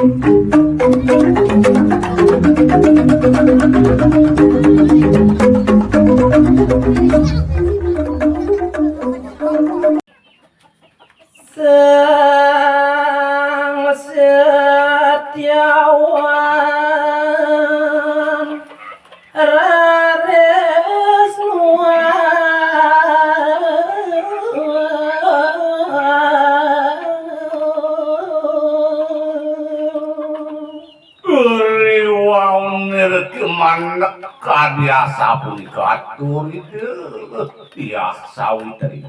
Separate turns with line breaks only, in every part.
Sang Setiawan Rares Riwaunir kemana kadiasa punika atur itu tiasa witri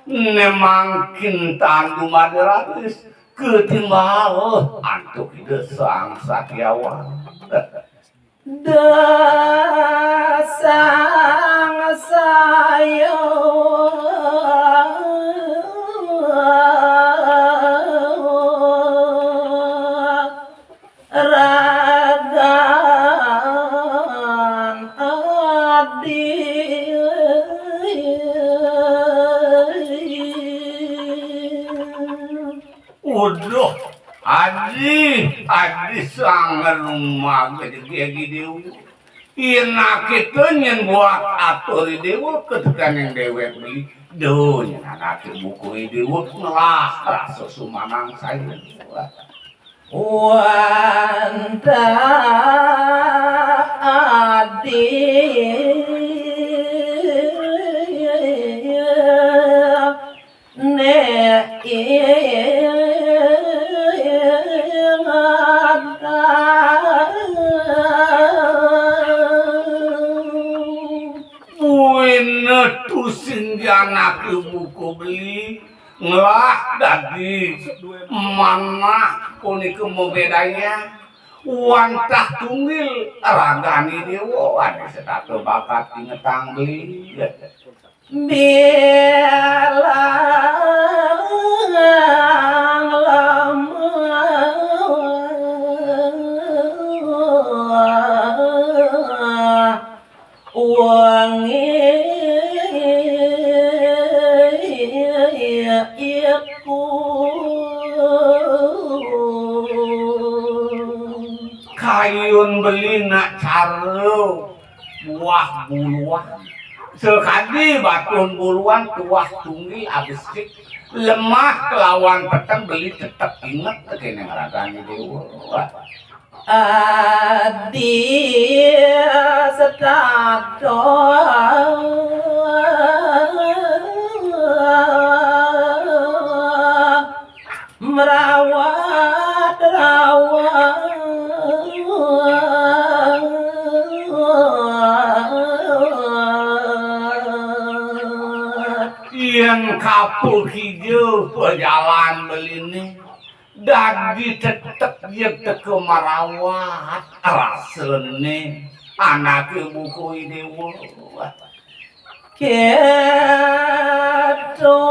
nemangkin tandu maderatis ketimbang antuk ide sang Satiawan dasang saya ragan adi udah Adi sangat rumah gede-gede Ina kita nyen buat atur dewa ketekan yang dewek beli donya anak buku dewa ngelah rasa sumanang saya wanda adi tusin anak buku beli ngelah dadi mana kuni kemubedanya wantah tunggil ragani dewa ada setato bakat ingetang beli belang lama wangi kayun beli nak caro buah buluan sekali batun buluan tuah tunggi abis lemah kelawan petang beli tetap inget kene ngaragani dewa adi setato merawat yang kapul hijau perjalanan belini dadi tetep dia teke merawat rasane anak buku ini keto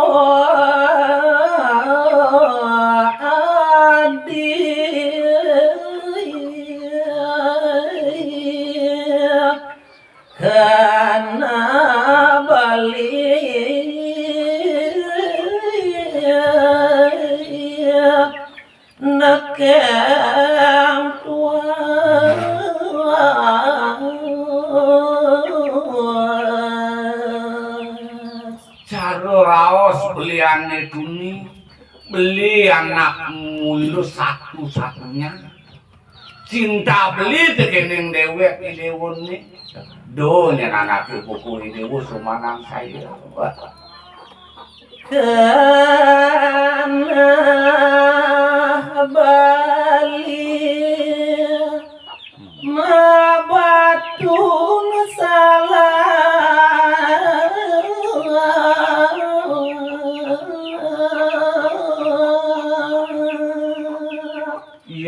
karena bali nekang tua cara raos beliane tuni beli anak mulu satu-satunya cinta beli tekening dewek idewon nih donya anak buku idewo sumanang saya karena bali mabatun salah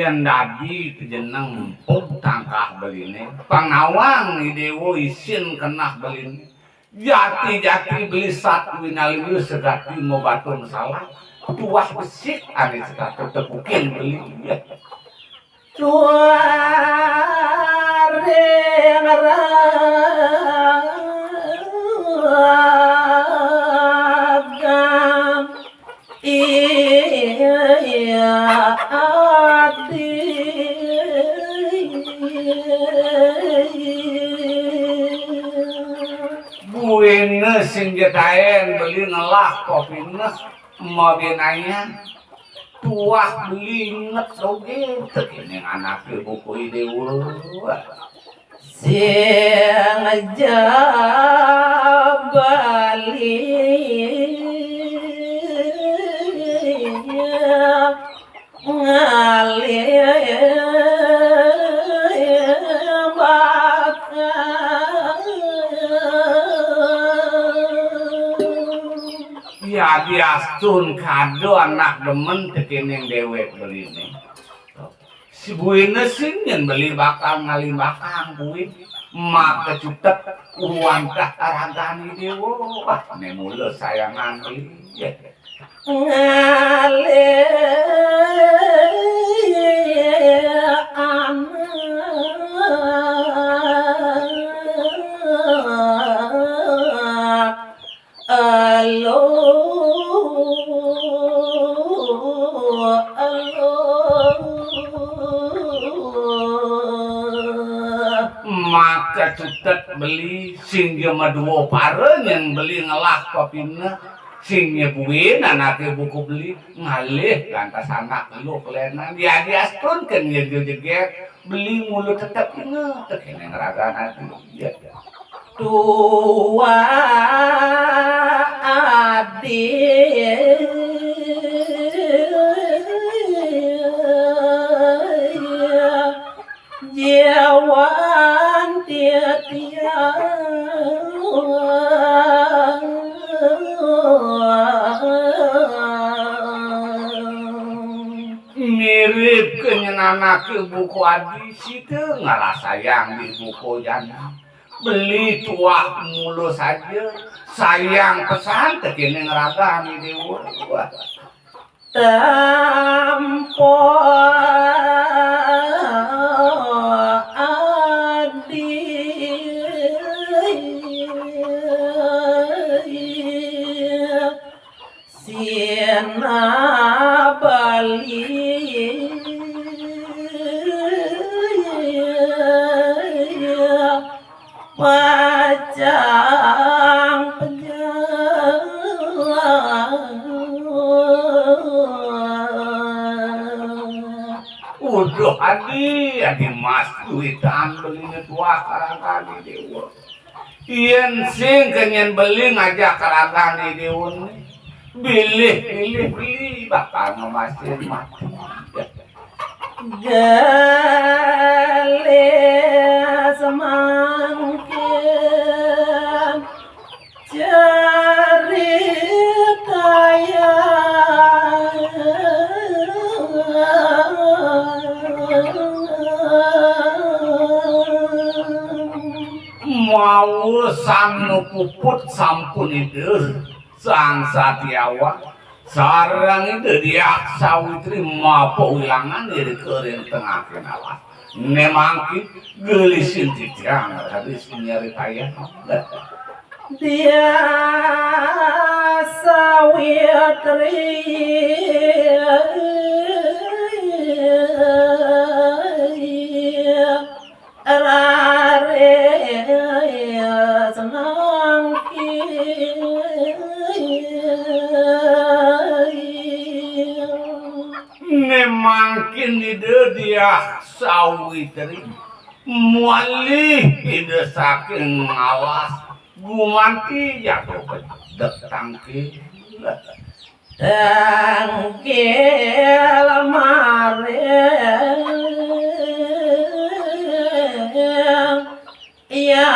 yang dadi kejeneng tangkah beline pangawang idewo isin kenah beline jati-jati beli satu winaliu segati mau batun salah tuah besik ane sekatu tepukin beli tuare ngeragam iya ati sing jetaen beli ngelah kopina mau binanya tuah beli inget oge tekene anak buku ide
sing jabali
ya diastun kado anak demen tekening dewek beli nih si buina singen beli bakal ngalimbakang buin mak kecutet uang kataragani dewo wah memula sayangan beli maka cutet beli singge maduo pare yang beli ngelah kopina singge buin anaknya buku beli ngalih lantas anak lu kelenan ya diastun kan ya jeger beli mulu tetap inget tekene ngeragan hati ya
tua adik jawan tiap-tiap
mirip kenyenanak buku adi situ ngalah sayang di buku jana beli tua mulu saja sayang pesan tekene ngeragami dewa
tampo adi siena bali pajang
udah adi mas duitan beli tua karangkani dewa ien sing kenyen beli ngajak karangkani dewa beli bakal ngemasin mati
gale semangkin cerita
mau sang puput sampun itu sang Satyawa sarang itu dia sawitri mapo ulangan dari keren tengah kenalan nemangki gelisin titiang habis nyari kaya
dia sawitri rare senang
nemangkin ide dia sawitri muali ide saking ngawas gumanti jatuh detangki
tangkil mare ya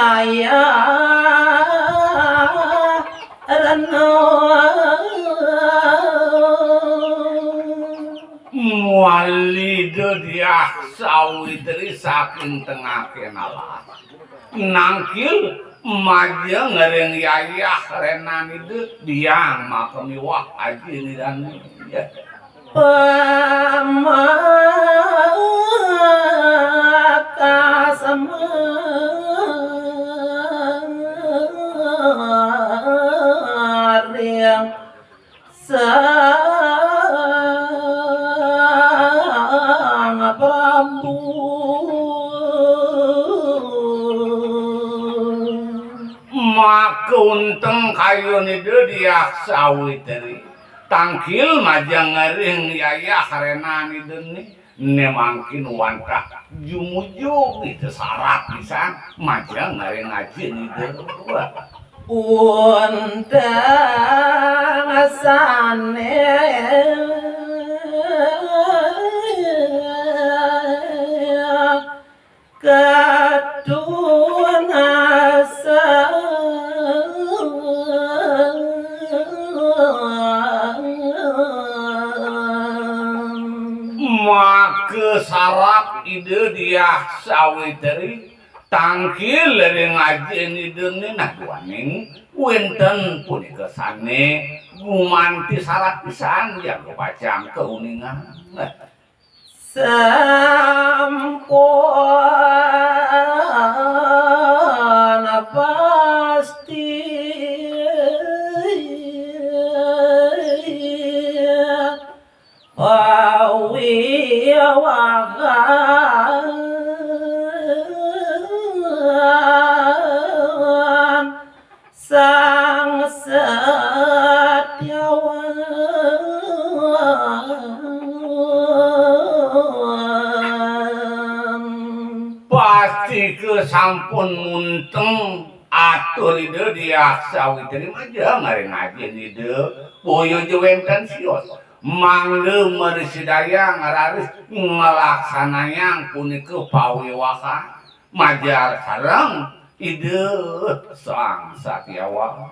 rano
muali dia sawitri saking tengah kenalan nangkil maja ngereng yayah renan itu dia makami wah aja ini dan ya
pemaka semaring sang Prabu
maka unteng kayu nidu dia sawiteri tangkil majang ngering yaya karena nidu nih nemangkin wantah jumujug itu sarap pisan majang ngering aja nidu
Untang asane Kadun asa
maka sarap ide dia sawiteri tangkil dari ngajen ide nah duaning wenten punika sane gumanti sarap pisan ya kepacang keuningan
sampun pasti wawi wakan sang setiawan
pasti ke sampun munteng atur ide dia sawiteri aja ngaring ngajen ide boyo jewenten sios mangge merisidaya ngararis ngelaksanayang punika pawiwaka majar sareng ide sang satiawan